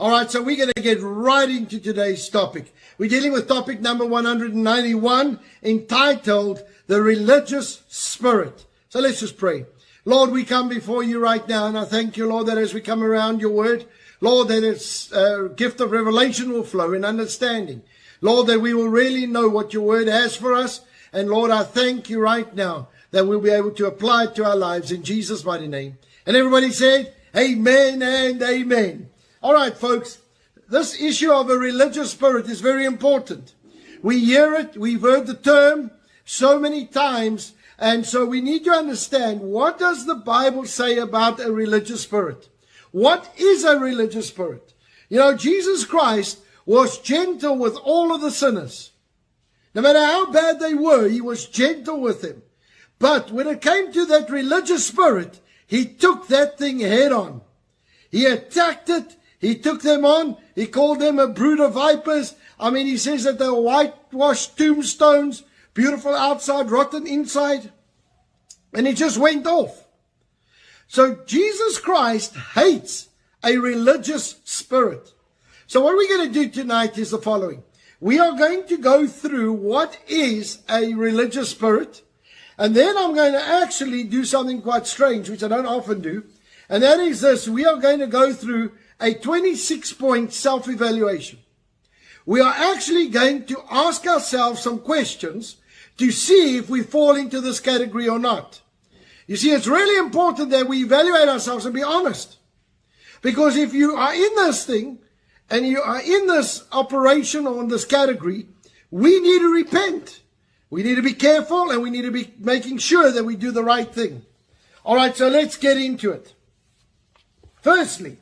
All right, so we're going to get right into today's topic. We're dealing with topic number 191, entitled The Religious Spirit. So let's just pray. Lord, we come before you right now, and I thank you, Lord, that as we come around your word, Lord, that its gift of revelation will flow in understanding. Lord, that we will really know what your word has for us. And Lord, I thank you right now that we'll be able to apply it to our lives in Jesus' mighty name. And everybody said, amen and amen. All right, folks, this issue of a religious spirit is very important. We hear it, we've heard the term so many times, and so we need to understand, what does the Bible say about a religious spirit? What is a religious spirit? You know, Jesus Christ was gentle with all of the sinners. No matter how bad they were, he was gentle with them. But when it came to that religious spirit, he took that thing head on. He attacked it. He took them on. He called them a brood of vipers. I mean, he says that they're whitewashed tombstones, beautiful outside, rotten inside. And he just went off. So Jesus Christ hates a religious spirit. So what we're going to do tonight is the following. We are going to go through what is a religious spirit. And then I'm going to actually do something quite strange, which I don't often do. And that is this. We are going to go through a 26-point self-evaluation. We are actually going to ask ourselves some questions to see if we fall into this category or not. You see, it's really important that we evaluate ourselves and be honest. Because if you are in this thing, and you are in this operation or in this category, we need to repent. We need to be careful, and we need to be making sure that we do the right thing. All right, so let's get into it. Firstly,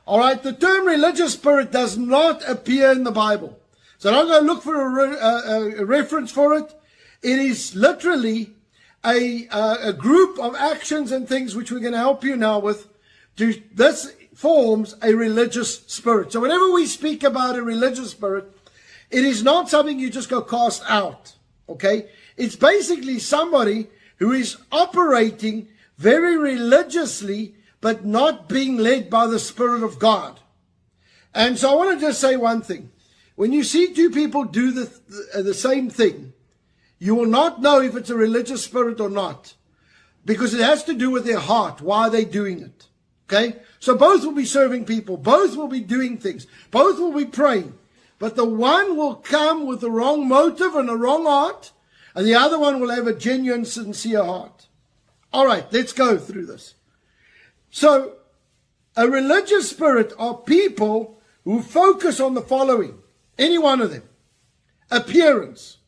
all right, the term religious spirit does not appear in the Bible. So I'm going to look for a reference for it. It is literally a group of actions and things which we're going to help you now with. This forms a religious spirit. So whenever we speak about a religious spirit, it is not something you just go cast out. Okay? It's basically somebody who is operating very religiously, but not being led by the Spirit of God. And so I want to just say one thing. When you see two people do the same thing, you will not know if it's a religious spirit or not, because it has to do with their heart. Why are they doing it? Okay? So both will be serving people. Both will be doing things. Both will be praying. But the one will come with the wrong motive and a wrong heart, and the other one will have a genuine, sincere heart. All right, let's go through this. So, a religious spirit are people who focus on the following. Any one of them. Appearance.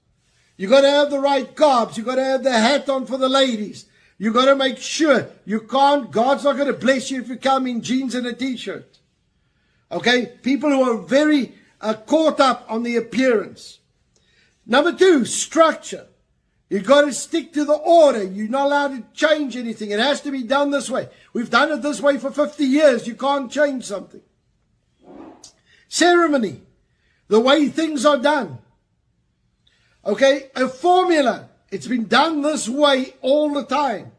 You got to have the right garbs. You got to have the hat on for the ladies. You got to make sure God's not going to bless you if you come in jeans and a t-shirt. Okay? People who are very caught up on the appearance. Number 2, structure. You've got to stick to the order. You're not allowed to change anything. It has to be done this way. We've done it this way for 50 years. You can't change something. Ceremony. The way things are done. Okay? A formula. It's been done this way all the time.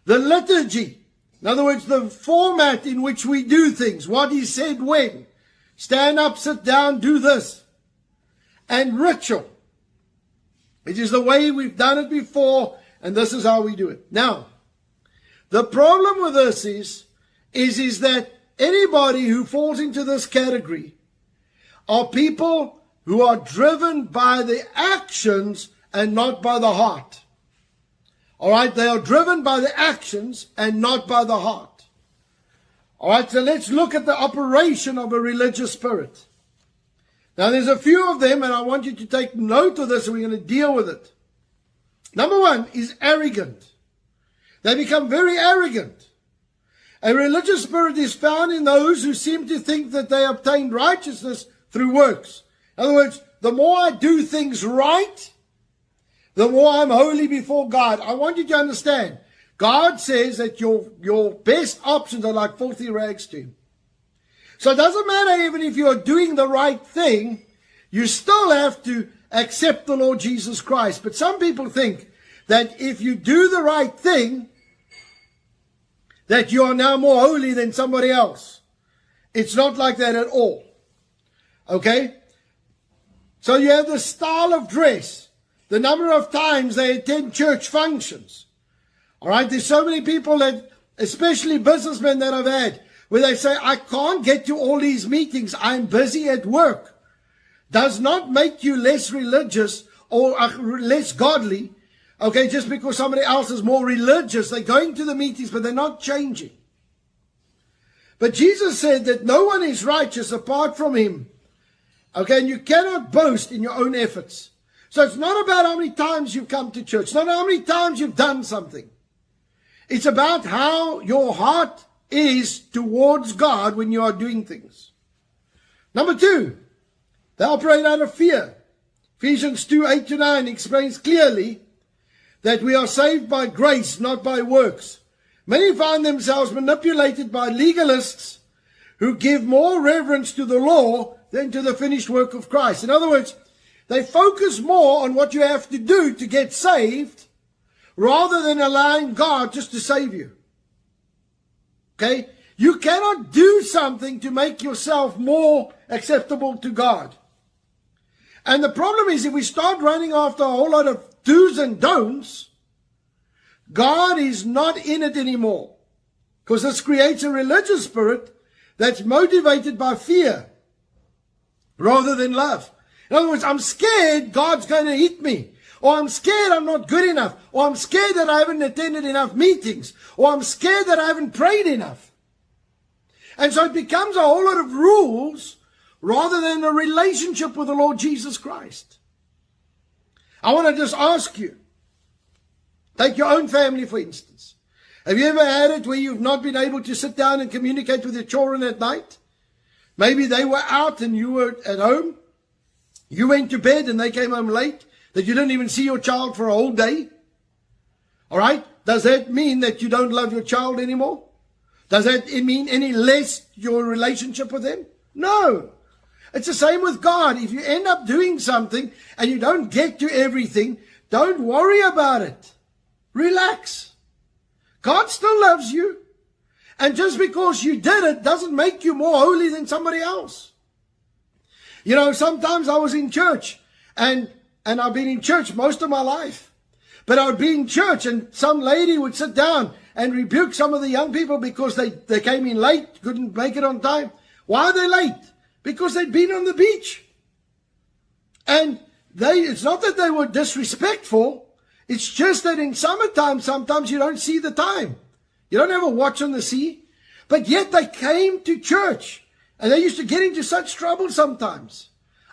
The liturgy. In other words, the format in which we do things. What is said when. Stand up, sit down, do this. And ritual. It is the way we've done it before, and this is how we do it. Now, the problem with this is that anybody who falls into this category are people who are driven by the actions and not by the heart. All right, they are driven by the actions and not by the heart. All right, so let's look at the operation of a religious spirit. Now, there's a few of them, and I want you to take note of this, and we're going to deal with it. Number 1 is arrogant. They become very arrogant. A religious spirit is found in those who seem to think that they obtained righteousness through works. In other words, the more I do things right, the more I'm holy before God. I want you to understand, God says that your best options are like filthy rags to Him. So it doesn't matter even if you're doing the right thing, you still have to accept the Lord Jesus Christ. But some people think that if you do the right thing, that you are now more holy than somebody else. It's not like that at all. Okay? So you have the style of dress, the number of times they attend church functions. All right? There's so many people that, especially businessmen that I've had, where they say, I can't get to all these meetings. I'm busy at work. Does not make you less religious or less godly. Okay, just because somebody else is more religious, they're going to the meetings, but they're not changing. But Jesus said that no one is righteous apart from him. Okay, and you cannot boast in your own efforts. So it's not about how many times you've come to church, not how many times you've done something. It's about how your heart is towards God when you are doing things. Number 2, they operate out of fear. Ephesians 2:8-9 explains clearly that we are saved by grace, not by works. Many find themselves manipulated by legalists who give more reverence to the law than to the finished work of Christ. In other words, they focus more on what you have to do to get saved rather than allowing God just to save you. Okay? You cannot do something to make yourself more acceptable to God. And the problem is, if we start running after a whole lot of do's and don'ts, God is not in it anymore. Because this creates a religious spirit that's motivated by fear rather than love. In other words, I'm scared God's going to hit me. Or I'm scared I'm not good enough. Or I'm scared that I haven't attended enough meetings. Or I'm scared that I haven't prayed enough. And so it becomes a whole lot of rules rather than a relationship with the Lord Jesus Christ. I want to just ask you, take your own family for instance. Have you ever had it where you've not been able to sit down and communicate with your children at night? Maybe they were out and you were at home. You went to bed and they came home late, that you didn't even see your child for a whole day. All right? Does that mean that you don't love your child anymore? Does that mean any less your relationship with them? No. It's the same with God. If you end up doing something and you don't get to everything, don't worry about it. Relax. God still loves you. And just because you did it doesn't make you more holy than somebody else. You know, sometimes I was in church and I've been in church most of my life. But I would be in church and some lady would sit down and rebuke some of the young people because they came in late, couldn't make it on time. Why are they late? Because they'd been on the beach. And it's not that they were disrespectful. It's just that in summertime, sometimes you don't see the time. You don't have a watch on the sea. But yet they came to church. And they used to get into such trouble sometimes.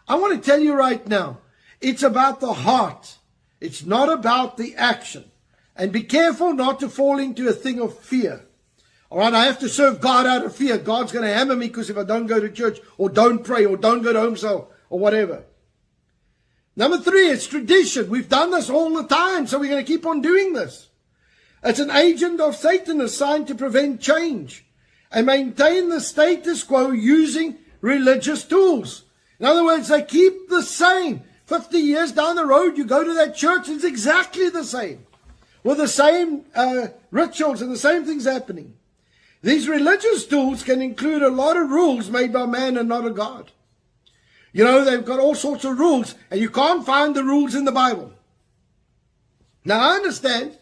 I want to tell you right now, it's about the heart. It's not about the action. And be careful not to fall into a thing of fear. All right, I have to serve God out of fear. God's going to hammer me because if I don't go to church or don't pray or don't go to home cell or whatever. Number 3, it's tradition. We've done this all the time, so we're going to keep on doing this. It's an agent of Satan assigned to prevent change and maintain the status quo using religious tools. In other words, they keep the same. 50 years down the road, you go to that church, it's exactly the same. With the same rituals and the same things happening. These religious tools can include a lot of rules made by man and not a God. You know, they've got all sorts of rules, and you can't find the rules in the Bible. Now, I understand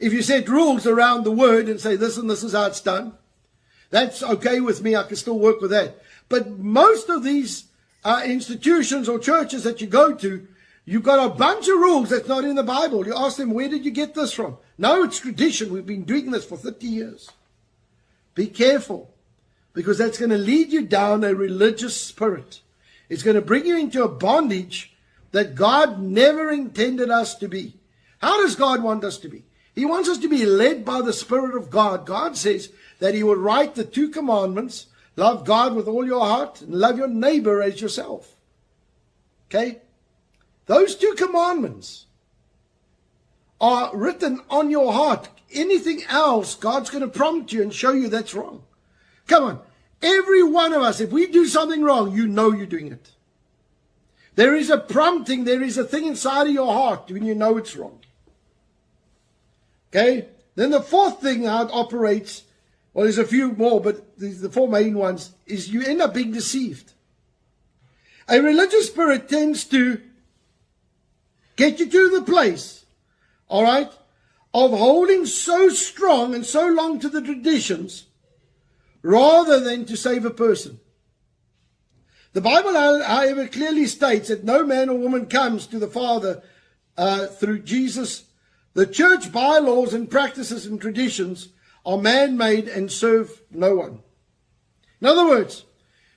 if you set rules around the word and say this and this is how it's done. That's okay with me. I can still work with that. But most of these institutions or churches that you go to, you've got a bunch of rules that's not in the Bible. You ask them, where did you get this from? No, it's tradition. We've been doing this for 30 years. Be careful, because that's going to lead you down a religious spirit. It's going to bring you into a bondage that God never intended us to be. How does God want us to be? He wants us to be led by the Spirit of God. God says that He will write the 2 commandments. Love God with all your heart and love your neighbor as yourself. Okay? Those 2 commandments are written on your heart. Anything else, God's going to prompt you and show you that's wrong. Come on. Every one of us, if we do something wrong, you know you're doing it. There is a prompting, there is a thing inside of your heart when you know it's wrong. Okay? Then the 4th thing, how it operates, well, there's a few more, but the four main ones, is you end up being deceived. A religious spirit tends to get you to the place, all right, of holding so strong and so long to the traditions rather than to save a person. The Bible, however, clearly states that no man or woman comes to the Father through Jesus. The church bylaws and practices and traditions are man-made and serve no one. In other words,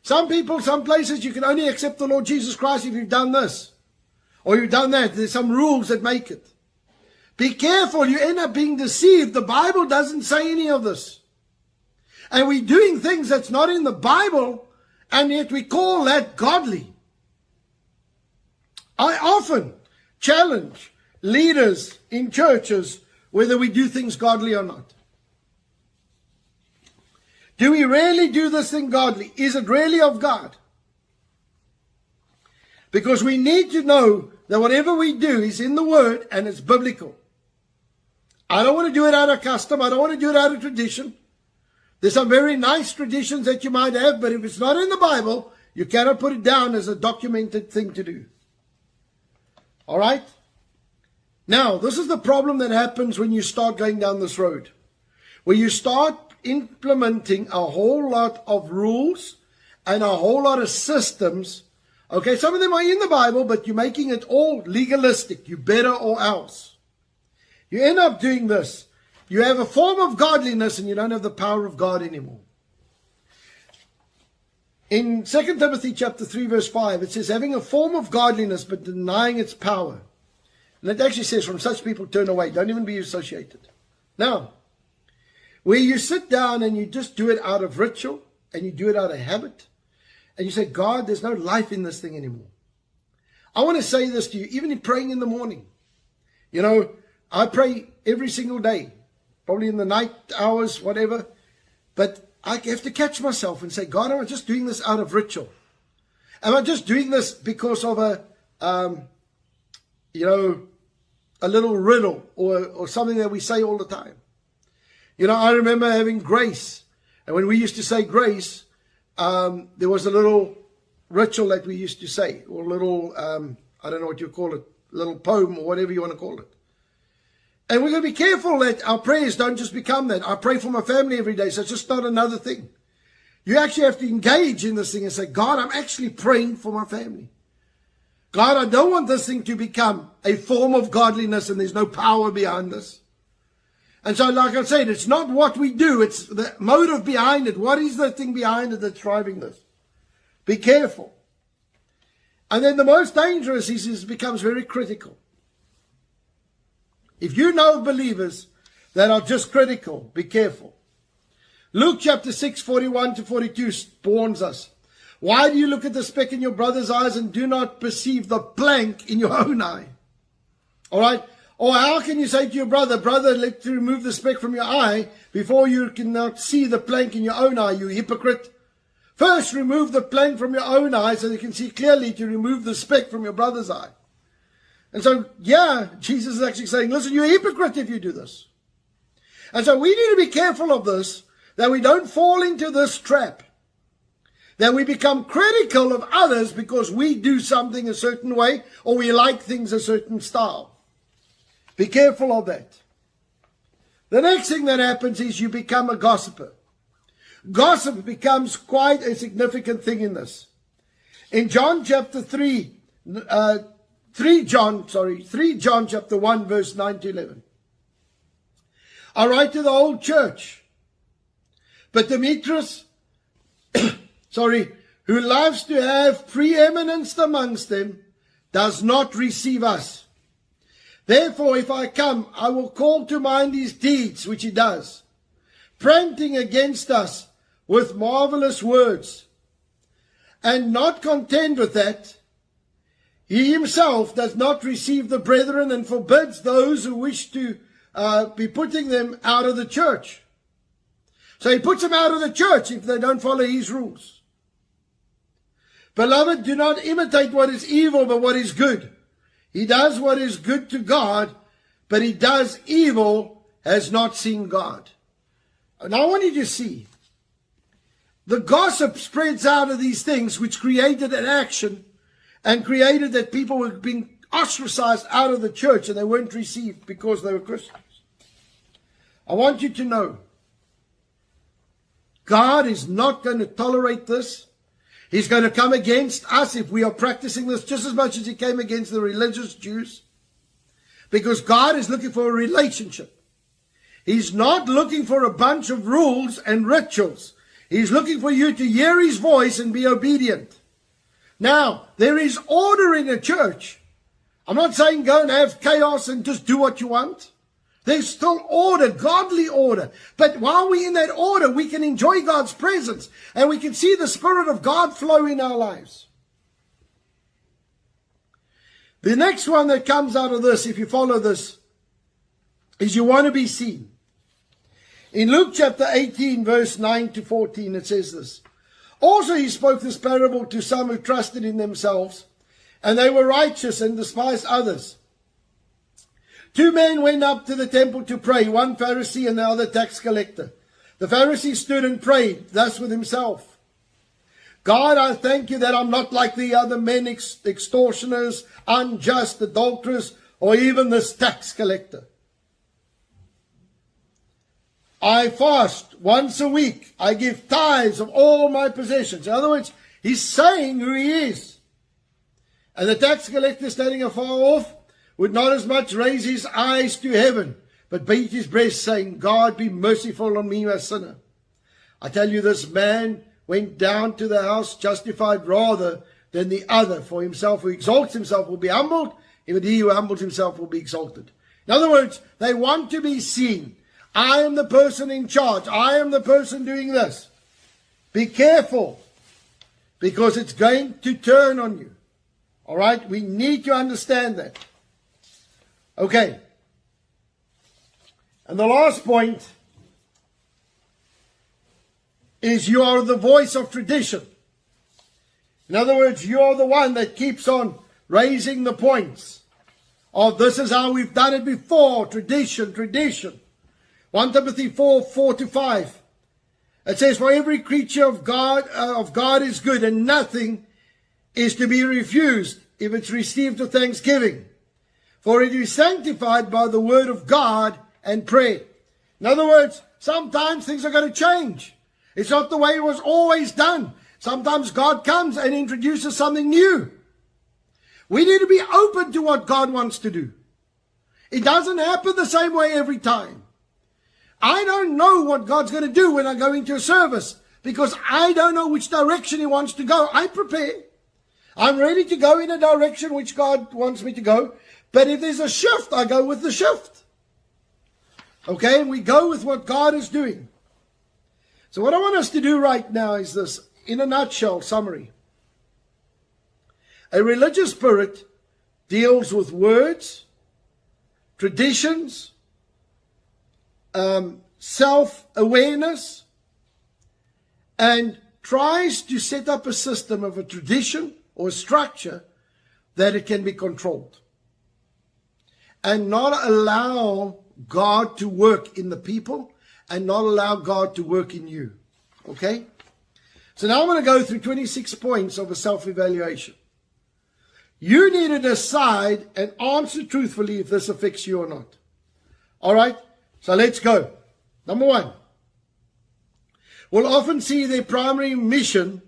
some people, some places, you can only accept the Lord Jesus Christ if you've done this or you've done that. There's some rules that make it. Be careful, you end up being deceived. The Bible doesn't say any of this. And we're doing things that's not in the Bible, and yet we call that godly. I often challenge leaders in churches whether we do things godly or not. Do we really do this thing godly? Is it really of God? Because we need to know that whatever we do is in the Word and it's biblical. I don't want to do it out of custom. I don't want to do it out of tradition. There's some very nice traditions that you might have, but if it's not in the Bible, you cannot put it down as a documented thing to do. All right? Now, this is the problem that happens when you start going down this road. Where you start implementing a whole lot of rules and a whole lot of systems. Okay, some of them are in the Bible, but you're making it all legalistic. You better or else. You end up doing this. You have a form of godliness and you don't have the power of God anymore. In 2 Timothy chapter 3 verse 5, it says, having a form of godliness but denying its power. And it actually says, from such people turn away. Don't even be associated. Now, where you sit down and you just do it out of ritual and you do it out of habit. And you say, God, there's no life in this thing anymore. I want to say this to you, even in praying in the morning. You know, I pray every single day. Probably in the night hours, whatever. But I have to catch myself and say, God, am I just doing this out of ritual? Am I just doing this because of a little riddle or something that we say all the time? You know, I remember having grace. And when we used to say grace, there was a little ritual that we used to say. Or a little, I don't know what you call it, little poem or whatever you want to call it. And we're going to be careful that our prayers don't just become that. I pray for my family every day, so it's just not another thing. You actually have to engage in this thing and say, God, I'm actually praying for my family. God, I don't want this thing to become a form of godliness and there's no power behind this. And so, like I said, it's not what we do, it's the motive behind it. What is the thing behind it that's driving this? Be careful. And then the most dangerous is it becomes very critical. If you know believers that are just critical, be careful. Luke chapter 6, 41 to 42 warns us. Why do you look at the speck in your brother's eyes and do not perceive the plank in your own eye? All right? Or how can you say to your brother, let me remove the speck from your eye before you cannot see the plank in your own eye, you hypocrite? First, remove the plank from your own eye so you can see clearly to remove the speck from your brother's eye. And so, yeah, Jesus is actually saying, listen, you're a hypocrite if you do this. And so we need to be careful of this, that we don't fall into this trap. That we become critical of others because we do something a certain way or we like things a certain style. Be careful of that. The next thing that happens is you become a gossiper. Gossip becomes quite a significant thing in this. In John chapter 3 John chapter 1 verse 9 to 11. I write to the whole church, but Demetrius, who loves to have preeminence amongst them, does not receive us. Therefore, if I come, I will call to mind his deeds, which he does, prating against us with marvelous words. And not content with that, he himself does not receive the brethren and forbids those who wish to be putting them out of the church. So he puts them out of the church if they don't follow his rules. Beloved, do not imitate what is evil, but what is good. He does what is good to God, but he does evil, has not seen God. Now I want you to see. The gossip spreads out of these things, which created an action and created that people were being ostracized out of the church and they weren't received because they were Christians. I want you to know, God is not going to tolerate this. He's going to come against us if we are practicing this just as much as he came against the religious Jews. Because God is looking for a relationship. He's not looking for a bunch of rules and rituals. He's looking for you to hear his voice and be obedient. Now, there is order in a church. I'm not saying go and have chaos and just do what you want. There's still order, godly order. But while we're in that order, we can enjoy God's presence and we can see the Spirit of God flow in our lives. The next one that comes out of this, if you follow this, is you want to be seen. In Luke chapter 18, verse 9 to 14, it says this. Also he spoke this parable to some who trusted in themselves, and they were righteous and despised others. 2 men went up to the temple to pray, one Pharisee and the other tax collector. The Pharisee stood and prayed, thus with himself. God, I thank you that I'm not like the other men, extortioners, unjust, adulterers, or even this tax collector. I fast once a week. I give tithes of all my possessions. In other words, he's saying who he is. And the tax collector standing afar off would not as much raise his eyes to heaven, but beat his breast, saying, God, be merciful on me, a sinner. I tell you, this man went down to the house justified rather than the other. For himself who exalts himself will be humbled, even he who humbles himself will be exalted. In other words, they want to be seen. I am the person in charge. I am the person doing this. Be careful, because it's going to turn on you. All right? We need to understand that. Okay. And the last point is you are the voice of tradition. In other words, you are the one that keeps on raising the points of this is how we've done it before. Tradition, tradition. 1 Timothy 4:4-5. It says, for every creature of God is good, and nothing is to be refused if it's received with thanksgiving. For it is sanctified by the word of God and prayer. In other words, sometimes things are going to change. It's not the way it was always done. Sometimes God comes and introduces something new. We need to be open to what God wants to do. It doesn't happen the same way every time. I don't know what God's going to do when I go into a service, because I don't know which direction he wants to go. I prepare. I'm ready to go in a direction which God wants me to go. But if there's a shift, I go with the shift. Okay, and we go with what God is doing. So what I want us to do right now is this, in a nutshell, summary. A religious spirit deals with words, traditions, self-awareness, and tries to set up a system of a tradition or a structure that it can be controlled. And not allow God to work in the people, and not allow God to work in you. Okay? So now I'm going to go through 26 points of a self-evaluation. You need to decide and answer truthfully if this affects you or not. All right? So let's go. Number 1. We'll often see their primary mission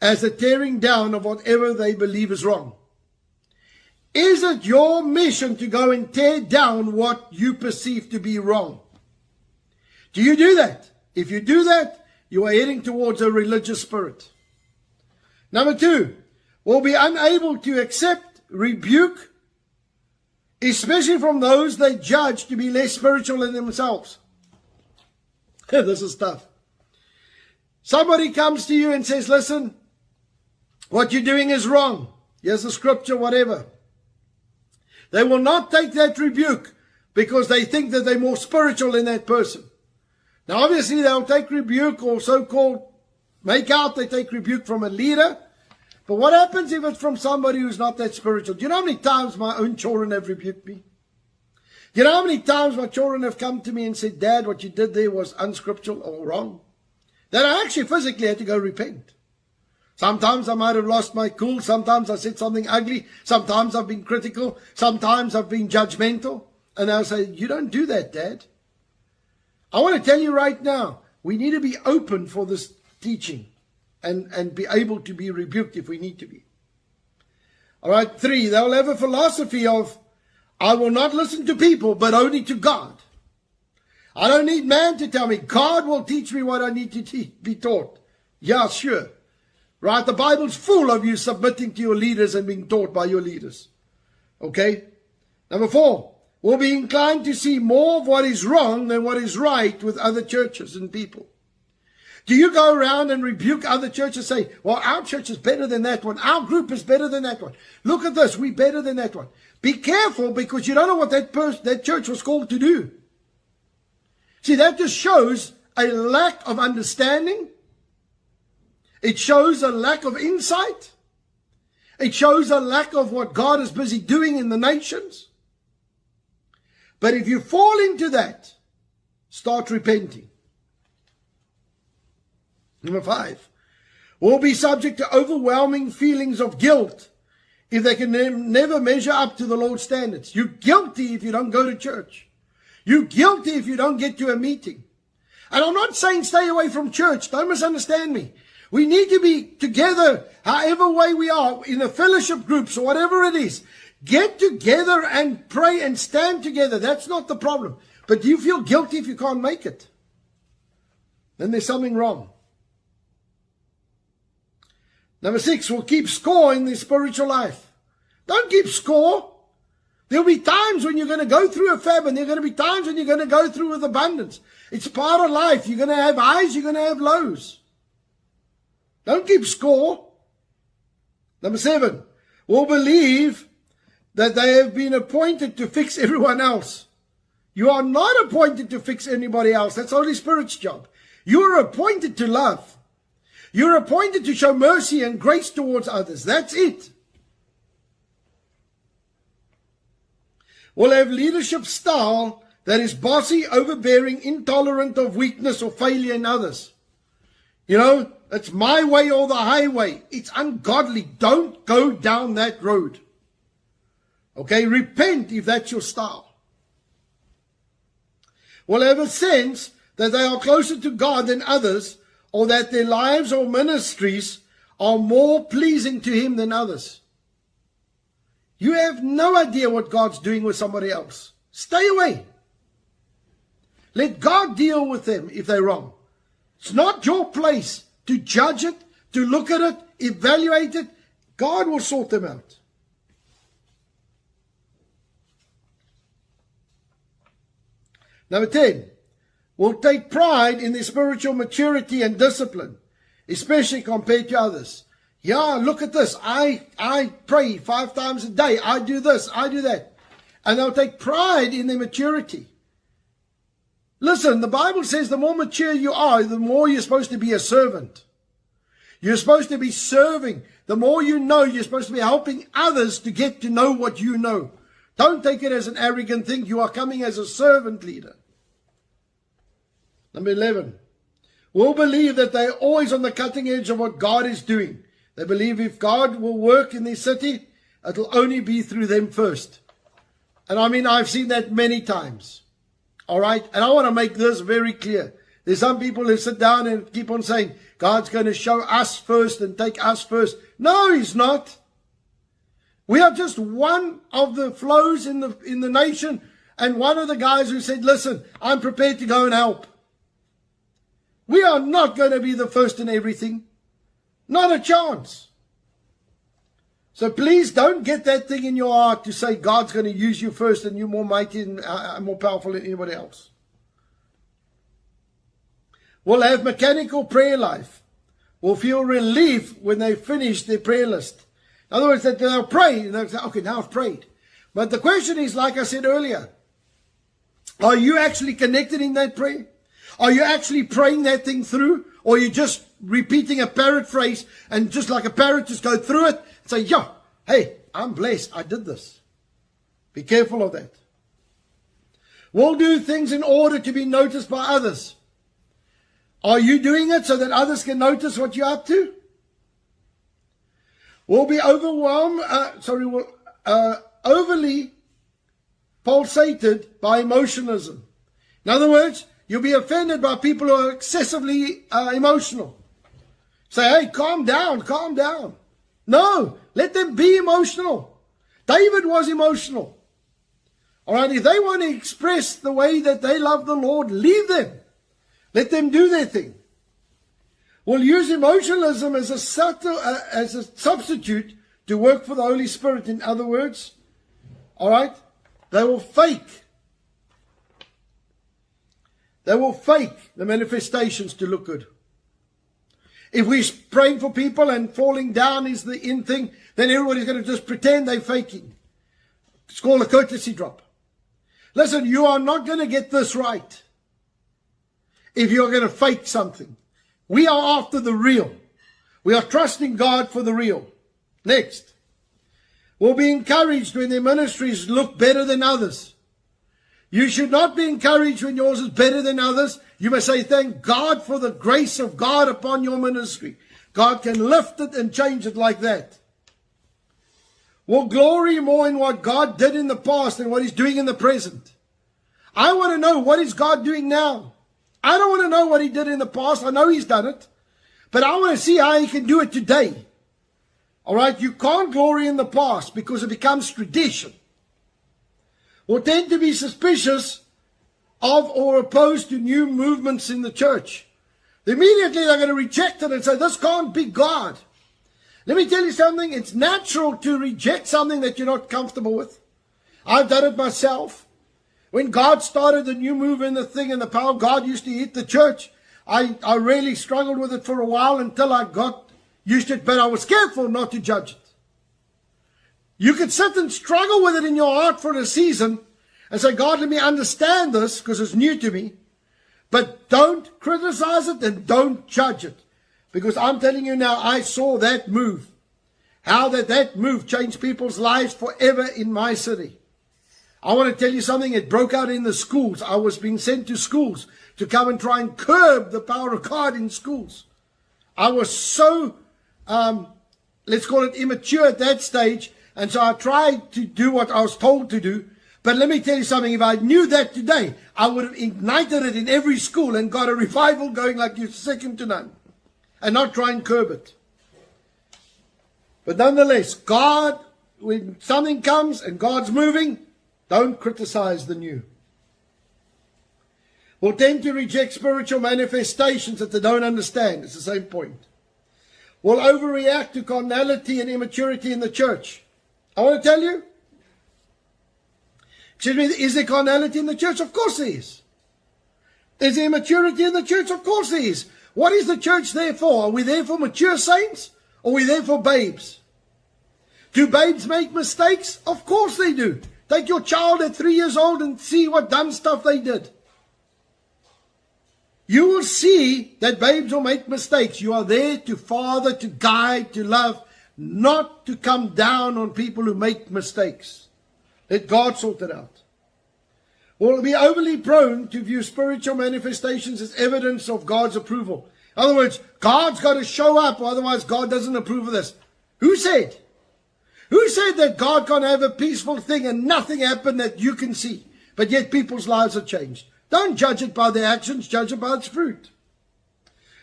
as the tearing down of whatever they believe is wrong. Is it your mission to go and tear down what you perceive to be wrong? Do you do that? If you do that, you are heading towards a religious spirit. Number 2, we'll be unable to accept rebuke, especially from those they judge to be less spiritual than themselves. This is tough. Somebody comes to you and says, listen, what you're doing is wrong. Here's the scripture, whatever. They will not take that rebuke because they think that they're more spiritual than that person. Now, obviously, they'll take rebuke, or so-called make out they take rebuke from a leader. But what happens if it's from somebody who's not that spiritual? Do you know how many times my own children have rebuked me? You know how many times my children have come to me and said, Dad, what you did there was unscriptural or wrong? That I actually physically had to go repent. Sometimes I might have lost my cool. Sometimes I said something ugly. Sometimes I've been critical. Sometimes I've been judgmental. And I'll say, you don't do that, Dad. I want to tell you right now, we need to be open for this teaching and be able to be rebuked if we need to be. All right, 3, they'll have a philosophy of, I will not listen to people, but only to God. I don't need man to tell me. God will teach me what I need to be taught. Yeah, sure. Right, the Bible's full of you submitting to your leaders and being taught by your leaders. Okay? Number 4, we'll be inclined to see more of what is wrong than what is right with other churches and people. Do you go around and rebuke other churches, say, well, our church is better than that one. Our group is better than that one. Look at this, we're better than that one. Be careful, because you don't know what that church was called to do. See, that just shows a lack of understanding. It shows a lack of insight. It shows a lack of what God is busy doing in the nations. But if you fall into that, start repenting. Number 5, will be subject to overwhelming feelings of guilt if they can never measure up to the Lord's standards. You're guilty if you don't go to church. You're guilty if you don't get to a meeting. And I'm not saying stay away from church. Don't misunderstand me. We need to be together, however way we are, in a fellowship groups or whatever it is. Get together and pray and stand together. That's not the problem. But do you feel guilty if you can't make it? Then there's something wrong. Number 6, we'll keep score in the spiritual life. Don't keep score. There'll be times when you're going to go through a famine. There'll going to be times when you're going to go through with abundance. It's part of life. You're going to have highs, you're going to have lows. Don't keep score. Number 7, we'll believe that they have been appointed to fix everyone else. You are not appointed to fix anybody else. That's Holy Spirit's job. You are appointed to love. You're appointed to show mercy and grace towards others. That's it. We'll have leadership style that is bossy, overbearing, intolerant of weakness or failure in others. You know, it's my way or the highway. It's ungodly. Don't go down that road. Okay, repent if that's your style. We'll have a sense that they are closer to God than others, or that their lives or ministries are more pleasing to Him than others. You have no idea what God's doing with somebody else. Stay away. Let God deal with them if they're wrong. It's not your place to judge it, to look at it, evaluate it. God will sort them out. Number 10. Will take pride in their spiritual maturity and discipline, especially compared to others. Yeah, look at this. I pray 5 times a day. I do this. I do that. And they'll take pride in their maturity. Listen, the Bible says the more mature you are, the more you're supposed to be a servant. You're supposed to be serving. The more you know, you're supposed to be helping others to get to know what you know. Don't take it as an arrogant thing. You are coming as a servant leader. Number 11, will believe that they're always on the cutting edge of what God is doing. They believe if God will work in their city, it'll only be through them first. And I mean, I've seen that many times. All right? And I want to make this very clear. There's some people who sit down and keep on saying, God's going to show us first and take us first. No, He's not. We are just one of the flows in the nation, and one of the guys who said, listen, I'm prepared to go and help. We are not going to be the first in everything. Not a chance. So please don't get that thing in your heart to say God's going to use you first and you're more mighty and more powerful than anybody else. We'll have mechanical prayer life. We'll feel relief when they finish their prayer list. In other words, that they'll pray and they'll say, okay, now I've prayed. But the question is, like I said earlier, are you actually connected in that prayer? Are you actually praying that thing through? Or are you just repeating a parrot phrase and just like a parrot just go through it and say, yeah, hey, I'm blessed. I did this. Be careful of that. We'll do things in order to be noticed by others. Are you doing it so that others can notice what you're up to? We'll be overly pulsated by emotionalism. In other words, you'll be offended by people who are excessively emotional. Say, hey, calm down, calm down. No, let them be emotional. David was emotional. All right, if they want to express the way that they love the Lord, leave them. Let them do their thing. We'll use emotionalism as a substitute to work for the Holy Spirit. In other words, all right, they will fake. They will fake the manifestations to look good. If we're praying for people and falling down is the in thing, then everybody's going to just pretend they're faking. It's called a courtesy drop. Listen, you are not going to get this right if you're going to fake something. We are after the real. We are trusting God for the real. Next. We'll be encouraged when their ministries look better than others. You should not be encouraged when yours is better than others. You must say, thank God for the grace of God upon your ministry. God can lift it and change it like that. We'll glory more in what God did in the past than what He's doing in the present. I want to know, what is God doing now? I don't want to know what He did in the past. I know He's done it. But I want to see how He can do it today. All right, you can't glory in the past because it becomes tradition. We'll tend to be suspicious of or opposed to new movements in the church. Immediately they're going to reject it and say, this can't be God. Let me tell you something. It's natural to reject something that you're not comfortable with. I've done it myself. When God started the new move in the thing and the power of God used to hit the church, I really struggled with it for a while until I got used to it, but I was careful not to judge it. You could sit and struggle with it in your heart for a season and say, God, let me understand this because it's new to me. But don't criticize it and don't judge it. Because I'm telling you now, I saw that move. How that move changed people's lives forever in my city. I want to tell you something. It broke out in the schools. I was being sent to schools to come and try and curb the power of God in schools. I was so, let's call it immature at that stage. And so I tried to do what I was told to do. But let me tell you something. If I knew that today, I would have ignited it in every school and got a revival going like you're second to none. And not try and curb it. But nonetheless, God, when something comes and God's moving, don't criticize the new. We'll tend to reject spiritual manifestations that they don't understand. It's the same point. We'll overreact to carnality and immaturity in the church. I want to tell you. Excuse me, is there carnality in the church? Of course there is. Is there immaturity in the church? Of course there is. What is the church there for? Are we there for mature saints? Or are we there for babes? Do babes make mistakes? Of course they do. Take your child at 3 years old and see what dumb stuff they did. You will see that babes will make mistakes. You are there to father, to guide, to love, not to come down on people who make mistakes. Let God sort it out. We'll be overly prone to view spiritual manifestations as evidence of God's approval. In other words, God's got to show up, or otherwise God doesn't approve of this. Who said? Who said that God can't have a peaceful thing and nothing happen that you can see, but yet people's lives are changed? Don't judge it by their actions, judge it by its fruit.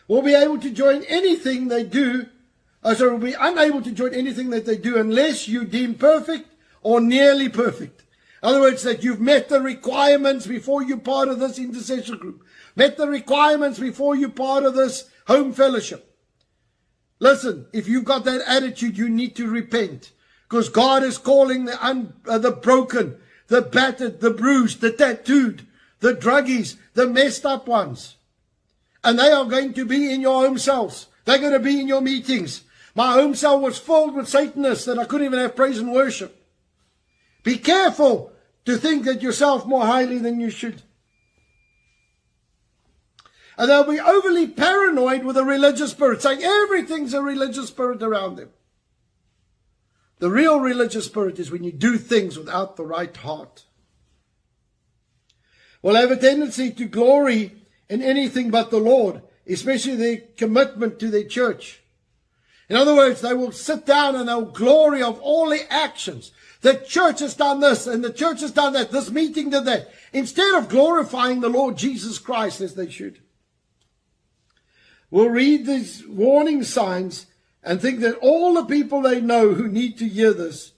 We'll be able to join anything they do, we'll be unable to join anything that they do unless you deem perfect or nearly perfect. In other words, that you've met the requirements before you're part of this intercession group. Met the requirements before you're part of this home fellowship. Listen, if you've got that attitude, you need to repent. Because God is calling the broken, the battered, the bruised, the tattooed, the druggies, the messed up ones. And they are going to be in your home cells. They're going to be in your meetings. My home cell was filled with Satanists that I couldn't even have praise and worship. Be careful to think that yourself more highly than you should. And they'll be overly paranoid with a religious spirit, saying everything's a religious spirit around them. The real religious spirit is when you do things without the right heart. will have a tendency to glory in anything but the Lord, especially their commitment to their church. In other words, they will sit down and they'll glory of all the actions. The church has done this and the church has done that. This meeting did that. Instead of glorifying the Lord Jesus Christ as they should. We'll read these warning signs and think that all the people they know who need to hear this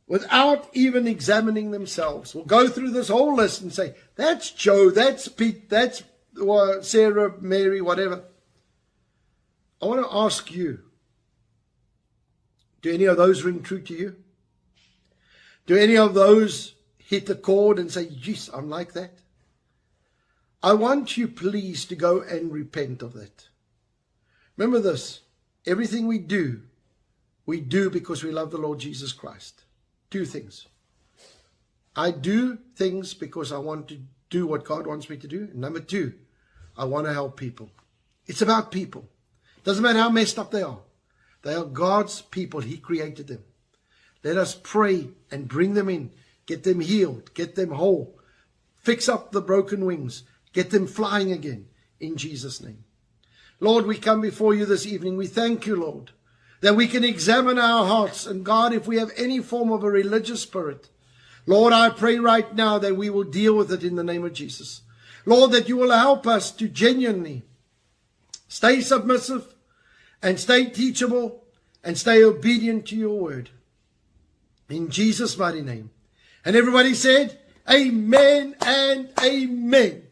without even examining themselves. We'll go through this whole list and say, that's Joe, that's Pete, that's Sarah, Mary, whatever. I want to ask you, do any of those ring true to you? Do any of those hit a chord and say, yes, I'm like that? I want you, please, to go and repent of that. Remember this, everything we do because we love the Lord Jesus Christ. Two things. I do things because I want to do what God wants me to do. And number two, I want to help people. It's about people. Doesn't matter how messed up they are. They are God's people. He created them. Let us pray and bring them in. Get them healed. Get them whole. Fix up the broken wings. Get them flying again. In Jesus' name. Lord, we come before you this evening. We thank you, Lord, that we can examine our hearts. And God, if we have any form of a religious spirit, Lord, I pray right now that we will deal with it in the name of Jesus. Lord, that you will help us to genuinely stay submissive and stay teachable and stay obedient to your word. In Jesus' mighty name. And everybody said, Amen and Amen.